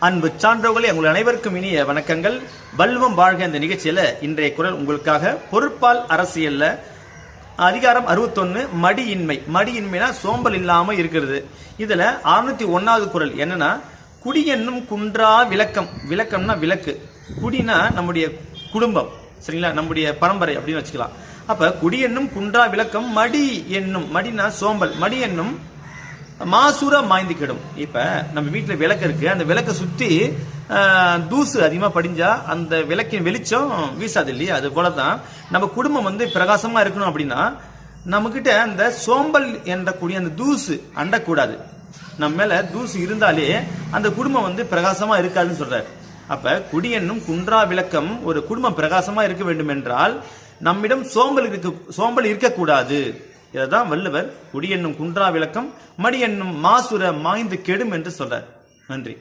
அன்பு சான்றோர்களே, உங்கள் அனைவருக்கும் இனிய வணக்கங்கள். வல்வம் வாழ்க இந்த நிகழ்ச்சியில இன்றைய குரல் உங்களுக்காக. பொருட்பால் அரசியல்ல அதிகாரம் 61 மடியின்மை. மடியின்மைனா சோம்பல் இல்லாம இருக்கிறது. இதுல 601வது குரல் என்னன்னா, குடி என்னும் குன்றா விளக்கம். விளக்கம்னா விளக்கு, குடினா நம்முடைய குடும்பம், சரிங்களா, நம்முடைய பரம்பரை அப்படின்னு வச்சுக்கலாம். அப்ப குடி என்னும் குன்றா விளக்கம் மடி என்னும், மடினா சோம்பல், மடி என்னும் மாசூரா மாய்ந்து கெடும். இப்ப நம்ம வீட்டுல விளக்கு இருக்கு, அந்த விளக்கை சுத்தி தூசு அதிகமா படிஞ்சா அந்த விளக்கின் வெளிச்சம் வீசாது இல்லையா? அது போலதான் நம்ம குடும்பம் பிரகாசமா இருக்கணும் அப்படின்னா நம்ம கிட்ட அந்த சோம்பல் என்ற கூடிய அந்த தூசு அண்டக்கூடாது. நம்ம மேல தூசு இருந்தாலே அந்த குடும்பம் பிரகாசமா இருக்காதுன்னு சொல்றாரு. அப்ப குடி என்னும் குன்றா விளக்கம், ஒரு குடும்பம் பிரகாசமா இருக்க வேண்டும் என்றால் நம்மிடம் சோம்பல் இருக்கக்கூடாது. இதான் வள்ளுவர் குடி என்னும் குன்றா விளக்கம் மடி என்னும் மாசுர மாய்ந்து கெடும் என்று சொல்றார். நன்றி.